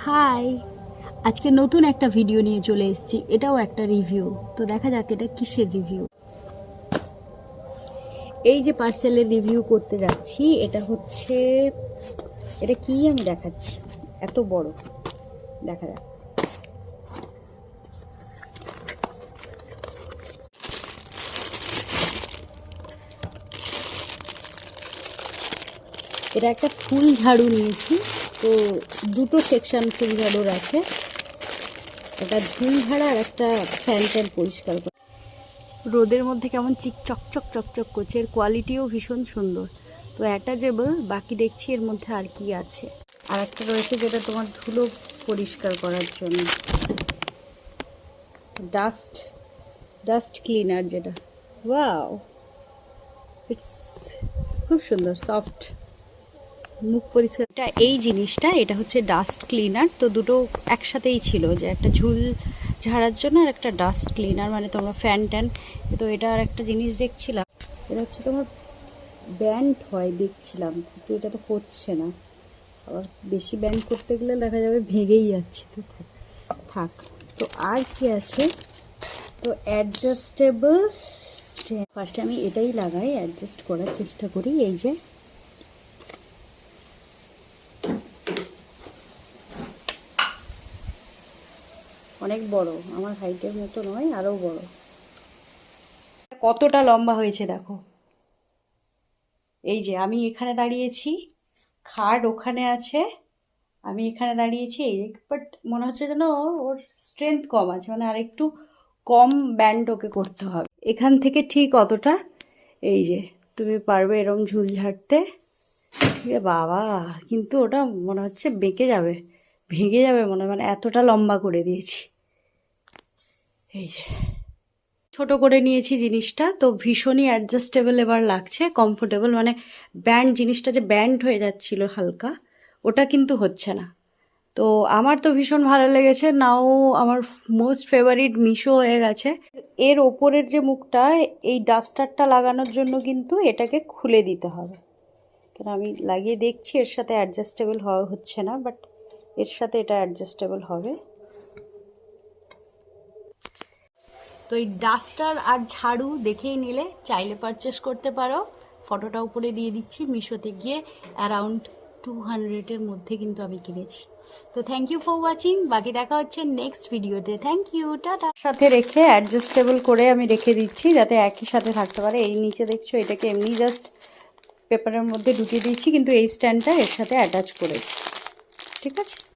High, আজকে নতুন একটা ভিডিও নিয়ে চলে এসেছি। এটাও একটা রিভিউ। তো দেখা যাক এটা কিসের রিভিউ। এই যে পার্সেলের রিভিউ করতে যাচ্ছি, এটা হচ্ছে, এটা কি আমি দেখাচ্ছি, এত বড়, দেখা যাক। এটা একটা ফুল ঝাড়ু নিয়েছি। তো দুটো সেকশন ফুল ঝাড়ুর আছে, একটা ঝুল ঝাড়া আর একটা ফ্যান ট্যান পরিষ্কার করা। রোদের মধ্যে কেমন চকচক চকচক করছে, এর কোয়ালিটিও ভীষণ সুন্দর। তো অ্যাটাচেবল, বাকি দেখছি এর মধ্যে আর কি আছে। আর একটা রয়েছে যেটা তোমার ধুলো পরিষ্কার করার জন্য, ডাস্ট ডাস্ট ক্লিনার যেটা। ওয়াও, ইটস খুব সুন্দর, সফট, মুখ পরিষ্কার। এটা এই জিনিসটা, এটা হচ্ছে ডাস্ট ক্লিনার। তো দুটো একসাথেই ছিল, যে একটা ঝুল ঝাড়ার জন্য আর একটা ডাস্ট ক্লিনার, মানে তোমরা ফ্যান ট্যান। তো এটা আর একটা জিনিস দেখছিলাম, এটা হচ্ছে তোমার ব্যান্ড হয় দেখছিলাম, কিন্তু এটা তো হচ্ছে না। আবার বেশি ব্যান্ড করতে গেলে দেখা যাবে ভেঙেই যাচ্ছে। তো থাক। তো আর কি আছে, তো অ্যাডজাস্টেবল স্ট্যান্ড। ফার্স্টে আমি এটাই লাগাই, অ্যাডজাস্ট করার চেষ্টা করি। এই যে অনেক বড়, আমার হাইটের মতো নয়, আরও বড়। কতটা লম্বা হয়েছে দেখো। এই যে আমি এখানে দাঁড়িয়েছি, খাট ওখানে আছে, আমি এখানে দাঁড়িয়েছি। এই যে, বাট মনে হচ্ছে যেন ওর স্ট্রেংথ কম আছে, মানে আর একটু কম ব্যান্ড ওকে করতে হবে। এখান থেকে ঠিক অতটা, এই যে তুমি পারবে এরম ঝুল ঝাড়তে। ঠিক আছে বাবা, কিন্তু ওটা মনে হচ্ছে বেঁকে যাবে, ভেঙে যাবে মনে হয়, মানে এতটা লম্বা করে দিয়েছি। এই যে ছোট করে নিয়েছি জিনিসটা, তো ভীষণই অ্যাডজাস্টেবল এবার লাগছে, কমফোর্টেবল। মানে ব্যান্ড জিনিসটা যে ব্যান্ড হয়ে যাচ্ছিল হালকা, ওটা কিন্তু হচ্ছে না। তো আমার তো ভীষণ ভালো লেগেছে, নাও আমার মোস্ট ফেভারিট মিশো হয়ে গেছে। এর ওপরের যে মুখটা, এই ডাস্টারটা লাগানোর জন্য কিন্তু এটাকে খুলে দিতে হবে। কারণ আমি লাগিয়ে দেখছি, এর সাথে অ্যাডজাস্টেবল হচ্ছে না, বাট এর সাথে এটা অ্যাডজাস্টেবল হবে। তো এই ডাস্টার আর ঝাড়ু দেখেই নিলে চাইলে পারচেস করতে পারো। ফটোটা উপরে দিয়ে দিচ্ছি, মিশোতে গিয়ে অ্যারাউন্ড 200-এর মধ্যে কিন্তু আমি কিনেছি। তো থ্যাংক ইউ ফর ওয়াচিং, বাকি দেখা হচ্ছে নেক্সট ভিডিওতে। Thank you, tata. সাথে রেখে অ্যাডজাস্টেবল করে আমি রেখে দিচ্ছি, যাতে একই সাথে থাকতে পারে। এই নিচে দেখছো, এটাকে এমনি জাস্ট পেপারের মধ্যে ঢুকিয়ে দিচ্ছি, কিন্তু এই স্ট্যান্ডটা এর সাথে অ্যাটাচ করেছি। ঠিক আছে।